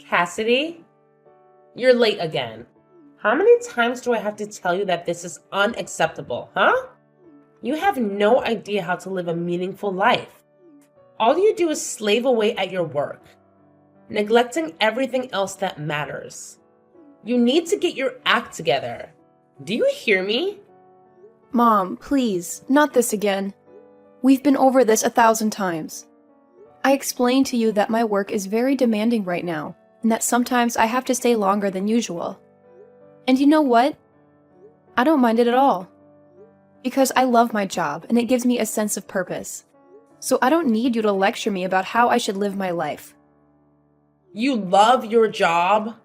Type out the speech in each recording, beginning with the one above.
Cassidy, you're late again. How many times do I have to tell you that this is unacceptable, huh? You have no idea how to live a meaningful life. All you do is slave away at your work, neglecting everything else that matters. You need to get your act together. Do you hear me? Mom, please, not this again. We've been over this 1,000 times. I explained to you that my work is very demanding right now, and that sometimes I have to stay longer than usual. And you know what? I don't mind it at all. Because I love my job, and it gives me a sense of purpose. So I don't need you to lecture me about how I should live my life. You love your job?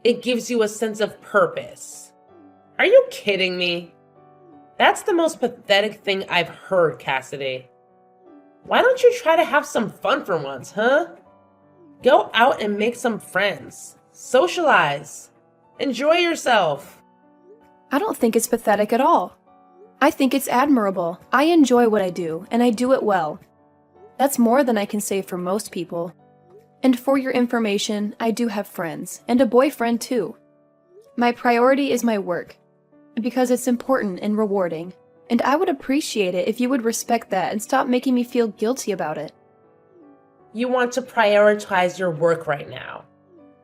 It gives you a sense of purpose. Are you kidding me? That's the most pathetic thing I've heard, Cassidy. Why don't you try to have some fun for once, huh? Go out and make some friends. Socialize. Enjoy yourself. I don't think it's pathetic at all. I think it's admirable. I enjoy what I do, and I do it well. That's more than I can say for most people. And for your information, I do have friends, and a boyfriend too. My priority is my work, because it's important and rewarding, and I would appreciate it if you would respect that and stop making me feel guilty about it. You want to prioritize your work right now.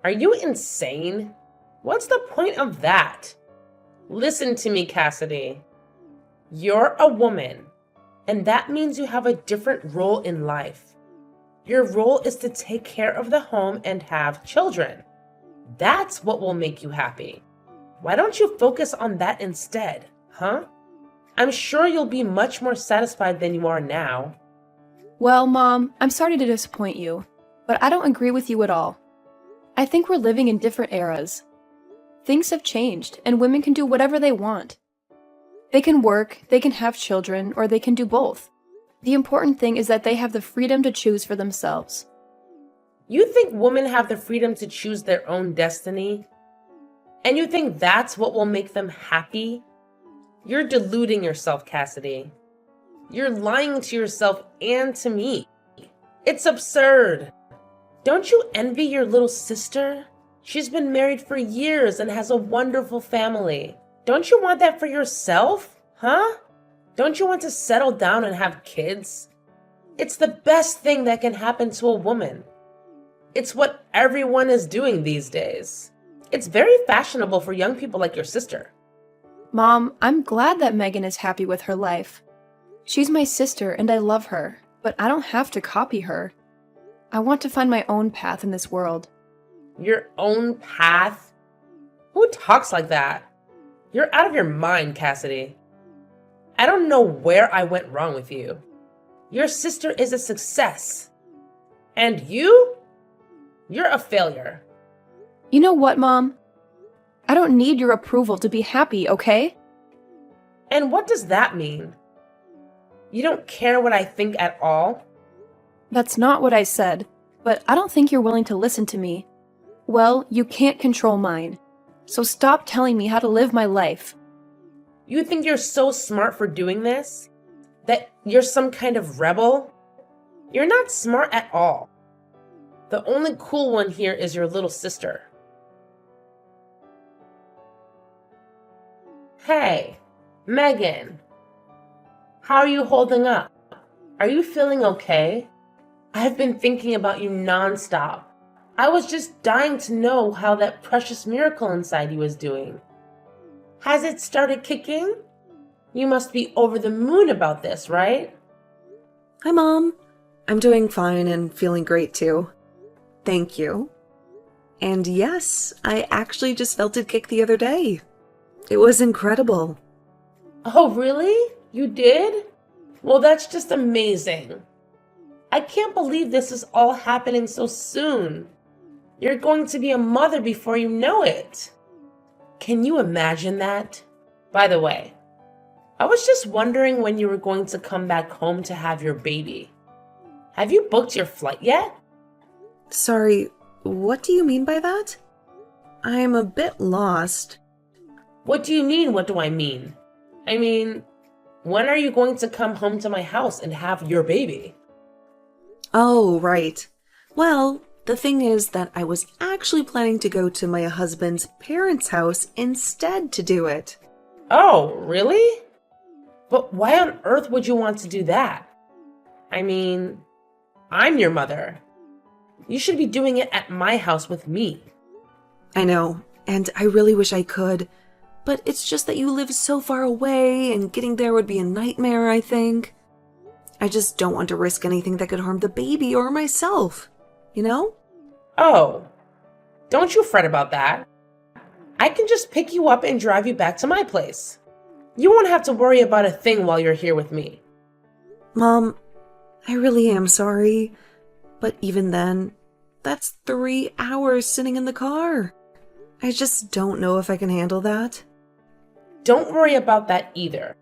Are you insane? What's the point of that? Listen to me, Cassidy. You're a woman, and that means you have a different role in life. Your role is to take care of the home and have children. That's what will make you happy. Why don't you focus on that instead, huh? I'm sure you'll be much more satisfied than you are now. Well, Mom, I'm sorry to disappoint you, but I don't agree with you at all. I think we're living in different eras. Things have changed, and women can do whatever they want. They can work, they can have children, or they can do both. The important thing is that they have the freedom to choose for themselves. You think women have the freedom to choose their own destiny? And you think that's what will make them happy? You're deluding yourself, Cassidy. You're lying to yourself and to me. It's absurd. Don't you envy your little sister? She's been married for years and has a wonderful family. Don't you want that for yourself? Huh? Don't you want to settle down and have kids? It's the best thing that can happen to a woman. It's what everyone is doing these days. It's very fashionable for young people like your sister. Mom, I'm glad that Megan is happy with her life. She's my sister and I love her, but I don't have to copy her. I want to find my own path in this world. Your own path? Who talks like that? You're out of your mind, Cassidy. I don't know where I went wrong with you. Your sister is a success. And you? You're a failure. You know what, Mom? I don't need your approval to be happy, okay? And what does that mean? You don't care what I think at all? That's not what I said, but I don't think you're willing to listen to me. Well, you can't control mine. So stop telling me how to live my life. You think you're so smart for doing this? That you're some kind of rebel? You're not smart at all. The only cool one here is your little sister. Hey, Megan. How are you holding up? Are you feeling okay? I've been thinking about you nonstop. I was just dying to know how that precious miracle inside you is doing. Has it started kicking? You must be over the moon about this, right? Hi, Mom. I'm doing fine and feeling great too. Thank you. And yes, I actually just felt it kick the other day. It was incredible. Oh, really? You did? Well, that's just amazing. I can't believe this is all happening so soon. You're going to be a mother before you know it. Can you imagine that? By the way, I was just wondering when you were going to come back home to have your baby. Have you booked your flight yet? Sorry, what do you mean by that? I'm a bit lost. What do you mean, what do I mean? I mean, when are you going to come home to my house and have your baby? Oh, right. Well, The thing is that I was actually planning to go to my husband's parents' house instead to do it. Oh, really? But why on earth would you want to do that? I mean, I'm your mother. You should be doing it at my house with me. I know, and I really wish I could, but it's just that you live so far away and getting there would be a nightmare, I think. I just don't want to risk anything that could harm the baby or myself, you know? Oh, don't you fret about that. I can just pick you up and drive you back to my place. You won't have to worry about a thing while you're here with me. Mom, I really am sorry, but even then, that's 3 hours sitting in the car. I just don't know if I can handle that. Don't worry about that either.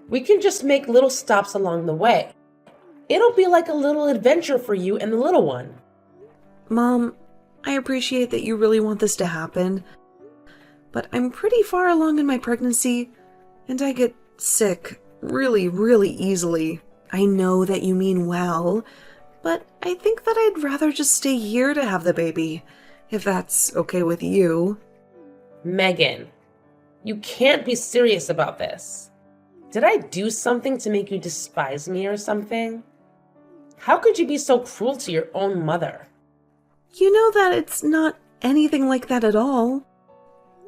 We can just make little stops along the way. It'll be like a little adventure for you and the little one. Mom, I appreciate that you really want this to happen, but I'm pretty far along in my pregnancy, and I get sick really, really easily. I know that you mean well, but I think that I'd rather just stay here to have the baby, if that's okay with you. Megan, you can't be serious about this. Did I do something to make you despise me or something? How could you be so cruel to your own mother? You know that it's not anything like that at all.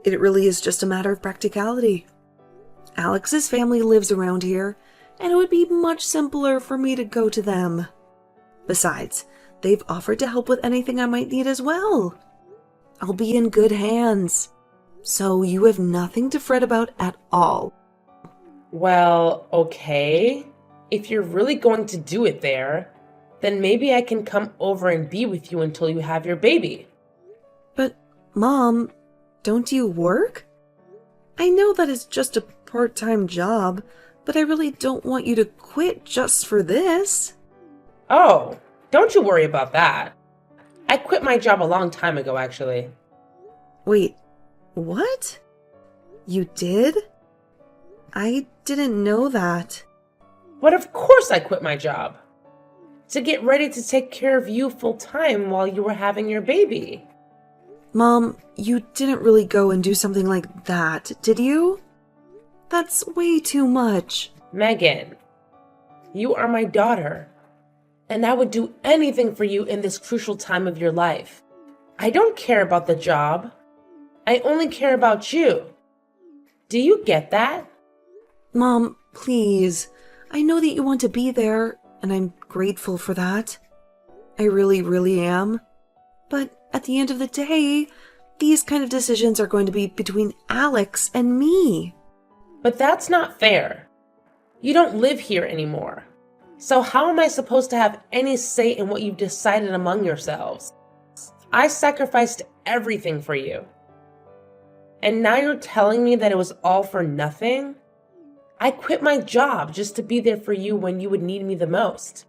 It really is just a matter of practicality. Alex's family lives around here, and it would be much simpler for me to go to them. Besides, they've offered to help with anything I might need as well. I'll be in good hands, so you have nothing to fret about at all. Well, okay. If you're really going to do it there, then maybe I can come over and be with you until you have your baby. But, Mom, don't you work? I know that it's just a part-time job, but I really don't want you to quit just for this. Oh, don't you worry about that. I quit my job a long time ago, actually. Wait, what? You did? I didn't know that. But of course I quit my job. To get ready to take care of you full time while you were having your baby. Mom, you didn't really go and do something like that, did you? That's way too much. Megan, you are my daughter, and I would do anything for you in this crucial time of your life. I don't care about the job. I only care about you. Do you get that? Mom, please. I know that you want to be there, and I'm grateful for that. I really, really am. But at the end of the day, these kind of decisions are going to be between Alex and me. But that's not fair. You don't live here anymore. So how am I supposed to have any say in what you've decided among yourselves? I sacrificed everything for you. And now you're telling me that it was all for nothing? I quit my job just to be there for you when you would need me the most.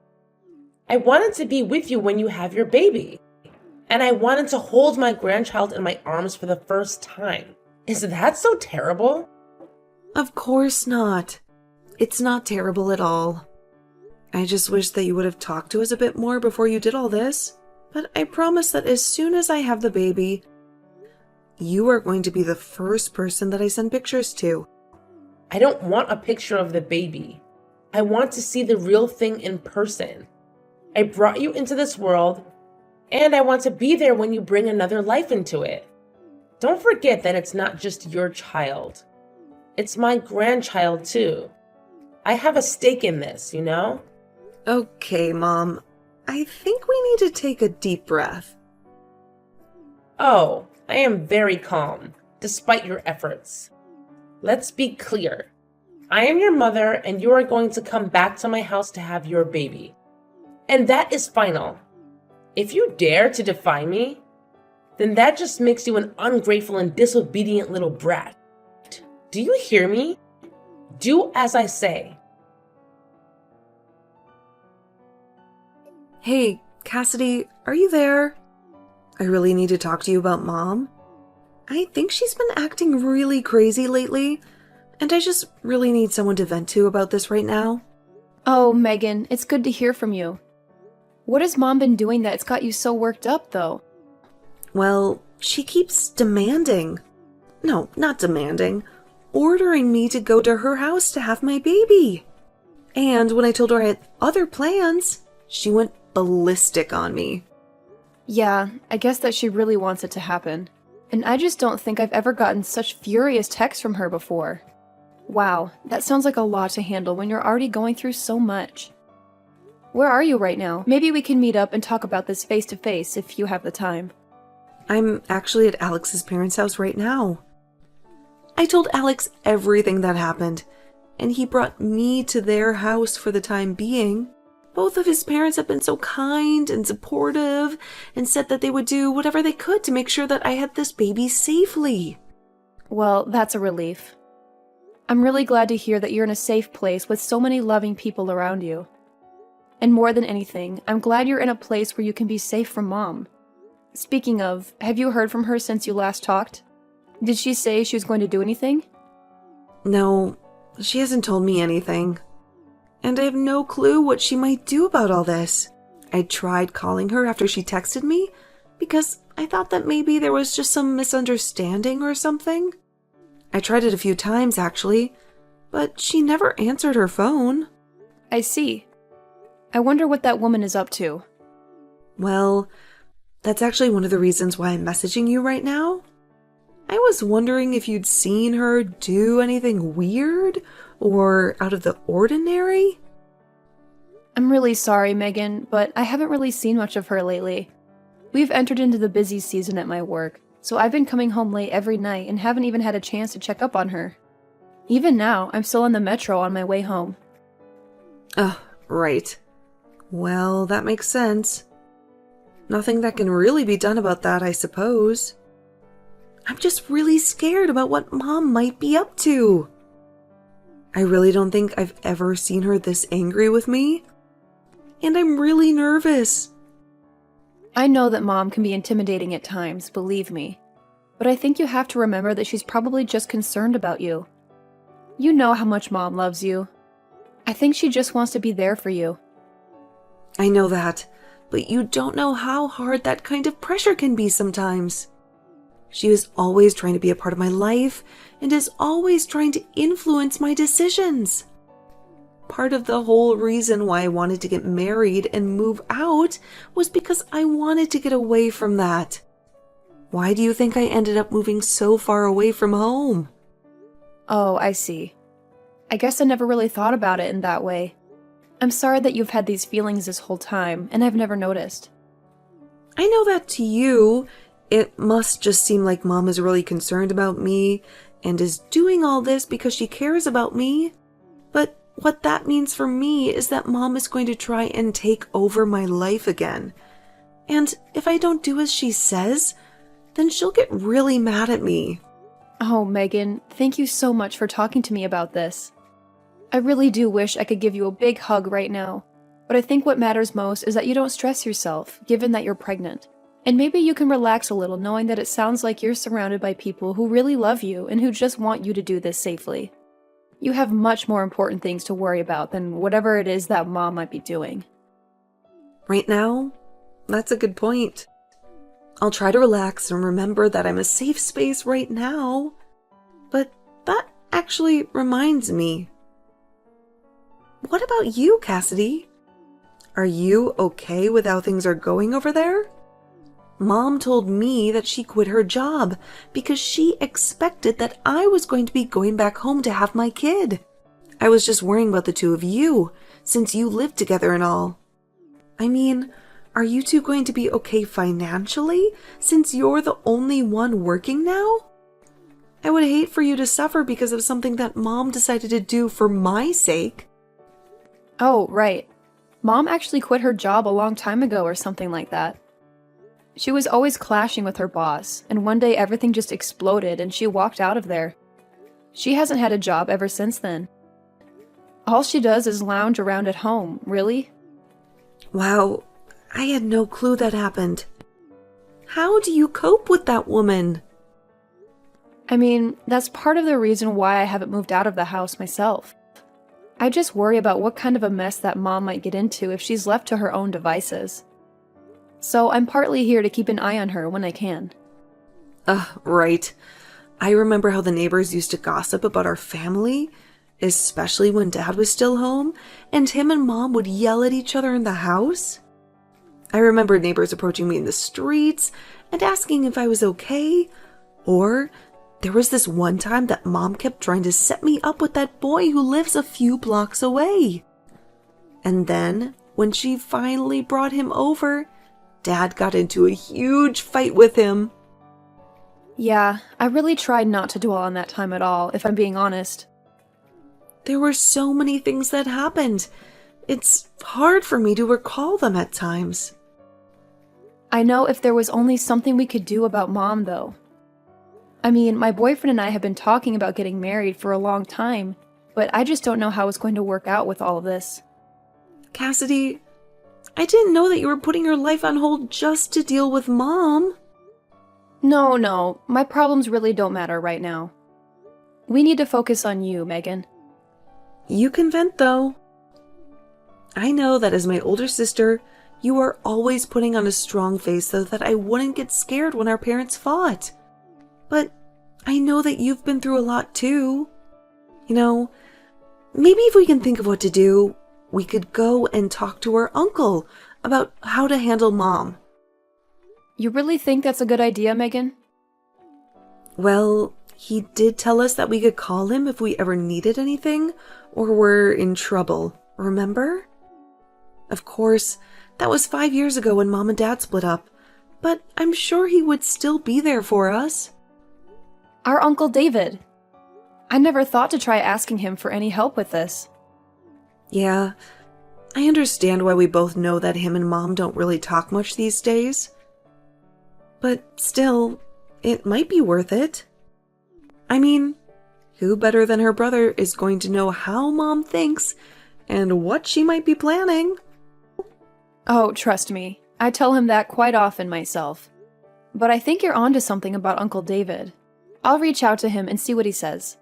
I wanted to be with you when you have your baby. And I wanted to hold my grandchild in my arms for the first time. Is that so terrible? Of course not. It's not terrible at all. I just wish that you would have talked to us a bit more before you did all this. But I promise that as soon as I have the baby, you are going to be the first person that I send pictures to. I don't want a picture of the baby. I want to see the real thing in person. I brought you into this world, and I want to be there when you bring another life into it. Don't forget that it's not just your child. It's my grandchild, too. I have a stake in this, you know? Okay, Mom. I think we need to take a deep breath. Oh, I am very calm, despite your efforts. Let's be clear. I am your mother, and you are going to come back to my house to have your baby. And that is final. If you dare to defy me, then that just makes you an ungrateful and disobedient little brat. Do you hear me? Do as I say. Hey, Cassidy, are you there? I really need to talk to you about Mom. I think she's been acting really crazy lately, and I just really need someone to vent to about this right now. Oh, Megan, it's good to hear from you. What has Mom been doing that it's got you so worked up, though? Well, she keeps demanding. No, not demanding. Ordering me to go to her house to have my baby. And when I told her I had other plans, she went ballistic on me. Yeah, I guess that she really wants it to happen. And I just don't think I've ever gotten such furious texts from her before. Wow, that sounds like a lot to handle when you're already going through so much. Where are you right now? Maybe we can meet up and talk about this face to face if you have the time. I'm actually at Alex's parents' house right now. I told Alex everything that happened, and he brought me to their house for the time being. Both of his parents have been so kind and supportive and said that they would do whatever they could to make sure that I had this baby safely. Well, that's a relief. I'm really glad to hear that you're in a safe place with so many loving people around you. And more than anything, I'm glad you're in a place where you can be safe from Mom. Speaking of, have you heard from her since you last talked? Did she say she was going to do anything? No, she hasn't told me anything. And I have no clue what she might do about all this. I tried calling her after she texted me because I thought that maybe there was just some misunderstanding or something. I tried it a few times, actually, but she never answered her phone. I see. I wonder what that woman is up to. Well, that's actually one of the reasons why I'm messaging you right now. I was wondering if you'd seen her do anything weird or out of the ordinary? I'm really sorry, Megan, but I haven't really seen much of her lately. We've entered into the busy season at my work, so I've been coming home late every night and haven't even had a chance to check up on her. Even now, I'm still on the metro on my way home. Oh, right. Well, that makes sense. Nothing that can really be done about that, I suppose. I'm just really scared about what Mom might be up to. I really don't think I've ever seen her this angry with me. And I'm really nervous. I know that Mom can be intimidating at times, believe me. But I think you have to remember that she's probably just concerned about you. You know how much Mom loves you. I think she just wants to be there for you. I know that, but you don't know how hard that kind of pressure can be sometimes. She was always trying to be a part of my life and is always trying to influence my decisions. Part of the whole reason why I wanted to get married and move out was because I wanted to get away from that. Why do you think I ended up moving so far away from home? Oh, I see. I guess I never really thought about it in that way. I'm sorry that you've had these feelings this whole time, and I've never noticed. I know that to you, it must just seem like Mom is really concerned about me and is doing all this because she cares about me. But what that means for me is that Mom is going to try and take over my life again. And if I don't do as she says, then she'll get really mad at me. Oh, Megan, thank you so much for talking to me about this. I really do wish I could give you a big hug right now, but I think what matters most is that you don't stress yourself, given that you're pregnant. And maybe you can relax a little knowing that it sounds like you're surrounded by people who really love you and who just want you to do this safely. You have much more important things to worry about than whatever it is that Mom might be doing. Right now, that's a good point. I'll try to relax and remember that I'm a safe space right now. But that actually reminds me. What about you, Cassidy? Are you okay with how things are going over there? Mom told me that she quit her job because she expected that I was going to be going back home to have my kid. I was just worrying about the two of you, since you live together and all. I mean, are you two going to be okay financially, since you're the only one working now? I would hate for you to suffer because of something that Mom decided to do for my sake. Oh, right. Mom actually quit her job a long time ago or something like that. She was always clashing with her boss, and one day everything just exploded and she walked out of there. She hasn't had a job ever since then. All she does is lounge around at home, really? Wow, I had no clue that happened. How do you cope with that woman? I mean, that's part of the reason why I haven't moved out of the house myself. I just worry about what kind of a mess that mom might get into if she's left to her own devices. So I'm partly here to keep an eye on her when I can. Right. I remember how the neighbors used to gossip about our family, especially when Dad was still home, and him and Mom would yell at each other in the house. I remember neighbors approaching me in the streets and asking if I was okay, or there was this one time that Mom kept trying to set me up with that boy who lives a few blocks away. And then, when she finally brought him over, Dad got into a huge fight with him. Yeah, I really tried not to dwell on that time at all, if I'm being honest. There were so many things that happened. It's hard for me to recall them at times. I know if there was only something we could do about Mom, though. I mean, my boyfriend and I have been talking about getting married for a long time, but I just don't know how it's going to work out with all of this. Cassidy, I didn't know that you were putting your life on hold just to deal with Mom. No, my problems really don't matter right now. We need to focus on you, Megan. You can vent, though. I know that as my older sister, you are always putting on a strong face so that I wouldn't get scared when our parents fought. But I know that you've been through a lot too. You know, maybe if we can think of what to do, we could go and talk to our uncle about how to handle Mom. You really think that's a good idea, Megan? Well, he did tell us that we could call him if we ever needed anything or were in trouble, remember? Of course, that was 5 years ago when Mom and Dad split up, but I'm sure he would still be there for us. Our Uncle David. I never thought to try asking him for any help with this. Yeah, I understand why we both know that him and Mom don't really talk much these days. But still, it might be worth it. I mean, who better than her brother is going to know how Mom thinks and what she might be planning? Oh, trust me, I tell him that quite often myself. But I think you're onto something about Uncle David. I'll reach out to him and see what he says.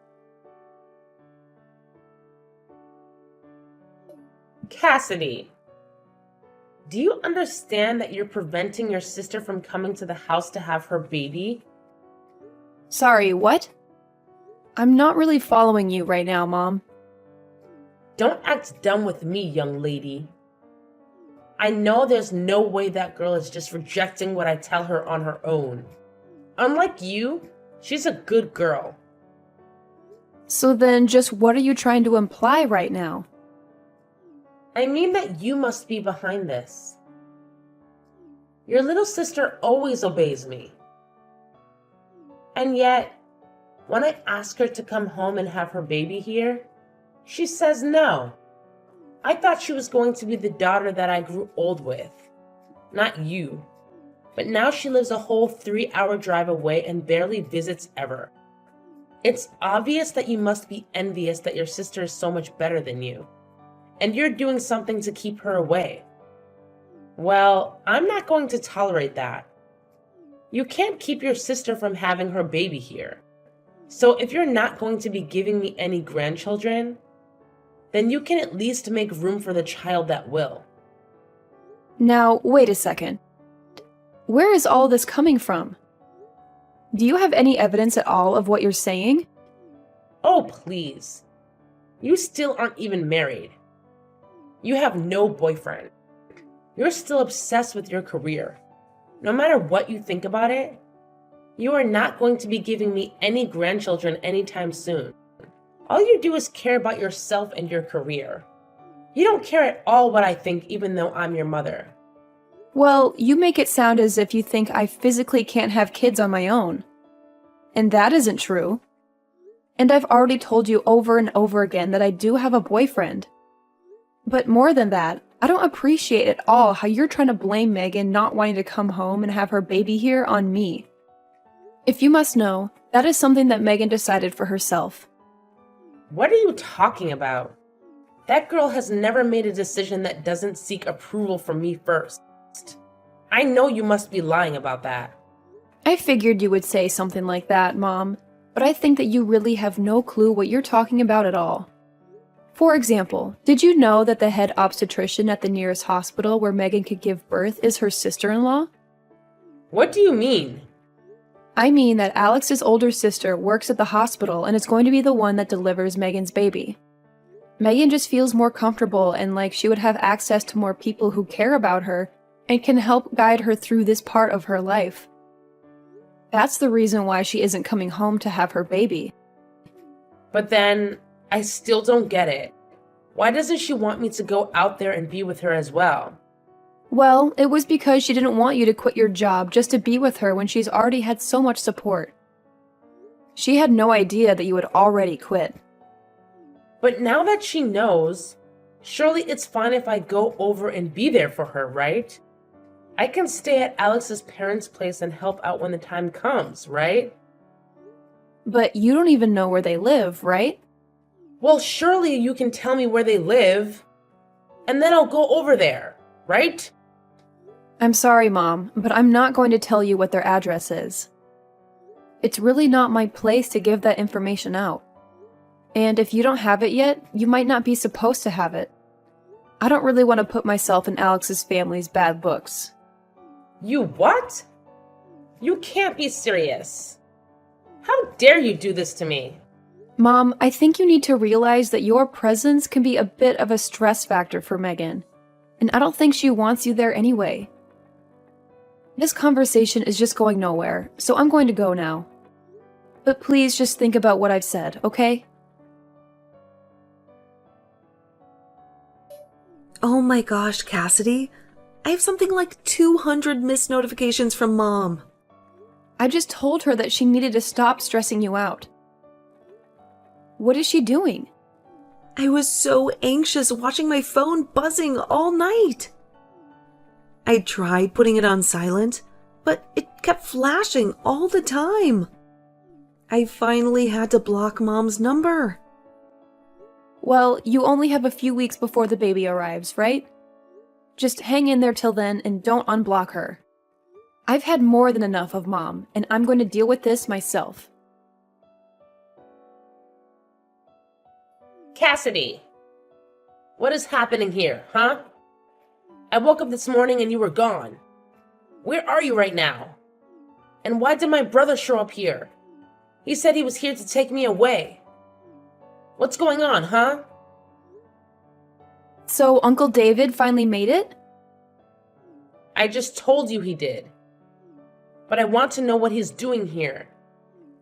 Cassidy, do you understand that you're preventing your sister from coming to the house to have her baby? Sorry, what? I'm not really following you right now, Mom. Don't act dumb with me, young lady. I know there's no way that girl is just rejecting what I tell her on her own. Unlike you, she's a good girl. So then just what are you trying to imply right now? I mean that you must be behind this. Your little sister always obeys me. And yet, when I ask her to come home and have her baby here, she says no. I thought she was going to be the daughter that I grew old with, not you. But now she lives a whole 3-hour drive away and barely visits ever. It's obvious that you must be envious that your sister is so much better than you, and you're doing something to keep her away. Well, I'm not going to tolerate that. You can't keep your sister from having her baby here. So if you're not going to be giving me any grandchildren, then you can at least make room for the child that will. Now, wait a second. Where is all this coming from? Do you have any evidence at all of what you're saying? Oh, please. You still aren't even married. You have no boyfriend. You're still obsessed with your career. No matter what you think about it, you are not going to be giving me any grandchildren anytime soon. All you do is care about yourself and your career. You don't care at all what I think, even though I'm your mother. Well, you make it sound as if you think I physically can't have kids on my own. And that isn't true. And I've already told you over and over again that I do have a boyfriend. But more than that, I don't appreciate at all how you're trying to blame Megan not wanting to come home and have her baby here on me. If you must know, that is something that Megan decided for herself. What are you talking about? That girl has never made a decision that doesn't seek approval from me first. I know you must be lying about that. I figured you would say something like that, Mom, but I think that you really have no clue what you're talking about at all. For example, did you know that the head obstetrician at the nearest hospital where Megan could give birth is her sister-in-law? What do you mean? I mean that Alex's older sister works at the hospital and is going to be the one that delivers Megan's baby. Megan just feels more comfortable and like she would have access to more people who care about her and can help guide her through this part of her life. That's the reason why she isn't coming home to have her baby. But then, I still don't get it. Why doesn't she want me to go out there and be with her as well? Well, it was because she didn't want you to quit your job just to be with her when she's already had so much support. She had no idea that you had already quit. But now that she knows, surely it's fine if I go over and be there for her, right? I can stay at Alex's parents' place and help out when the time comes, right? But you don't even know where they live, right? Well, surely you can tell me where they live, and then I'll go over there, right? I'm sorry, Mom, but I'm not going to tell you what their address is. It's really not my place to give that information out. And if you don't have it yet, you might not be supposed to have it. I don't really want to put myself in Alex's family's bad books. You what? You can't be serious. How dare you do this to me? Mom, I think you need to realize that your presence can be a bit of a stress factor for Megan, and I don't think she wants you there anyway. This conversation is just going nowhere, so I'm going to go now. But please just think about what I've said, okay? Oh my gosh, Cassidy. I have something like 200 missed notifications from Mom. I just told her that she needed to stop stressing you out. What is she doing? I was so anxious watching my phone buzzing all night. I tried putting it on silent, but it kept flashing all the time. I finally had to block Mom's number. Well, you only have a few weeks before the baby arrives, right? Just hang in there till then and don't unblock her. I've had more than enough of Mom, and I'm going to deal with this myself. Cassidy, what is happening here, huh? I woke up this morning and you were gone. Where are you right now? And why did my brother show up here? He said he was here to take me away. What's going on, huh? So Uncle David finally made it? I just told you he did. But I want to know what he's doing here.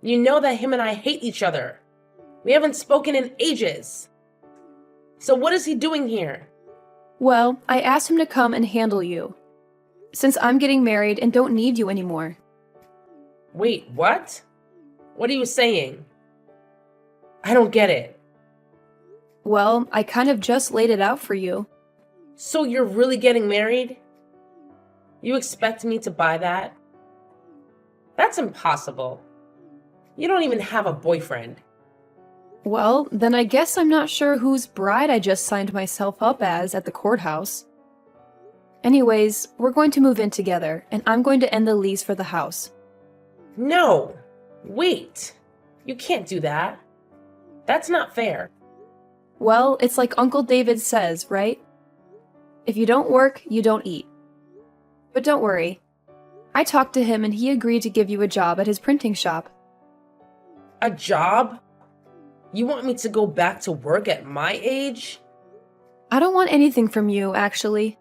You know that him and I hate each other. We haven't spoken in ages. So what is he doing here? Well, I asked him to come and handle you, since I'm getting married and don't need you anymore. Wait, what? What are you saying? I don't get it. Well, I kind of just laid it out for you. So you're really getting married? You expect me to buy that? That's impossible. You don't even have a boyfriend. Well, then I guess I'm not sure whose bride I just signed myself up as at the courthouse. Anyways, we're going to move in together, and I'm going to end the lease for the house. No! Wait! You can't do that. That's not fair. Well, it's like Uncle David says, right? If you don't work, you don't eat. But don't worry. I talked to him and he agreed to give you a job at his printing shop. A job? You want me to go back to work at my age? I don't want anything from you, actually.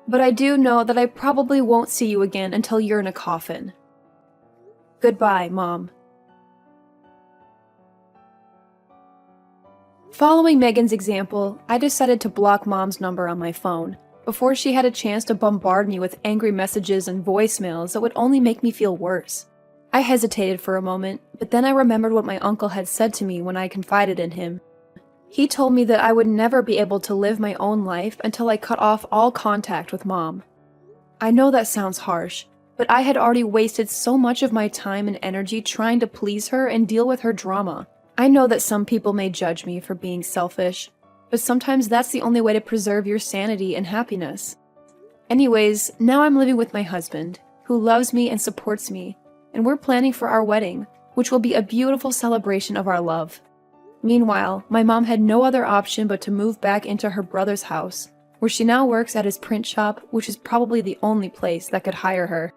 But I do know that I probably won't see you again until you're in a coffin. Goodbye, Mom. Following Megan's example, I decided to block Mom's number on my phone before she had a chance to bombard me with angry messages and voicemails that would only make me feel worse. I hesitated for a moment, but then I remembered what my uncle had said to me when I confided in him. He told me that I would never be able to live my own life until I cut off all contact with Mom. I know that sounds harsh, but I had already wasted so much of my time and energy trying to please her and deal with her drama. I know that some people may judge me for being selfish, but sometimes that's the only way to preserve your sanity and happiness. Anyways, now I'm living with my husband, who loves me and supports me, and we're planning for our wedding, which will be a beautiful celebration of our love. Meanwhile, my mom had no other option but to move back into her brother's house, where she now works at his print shop, which is probably the only place that could hire her.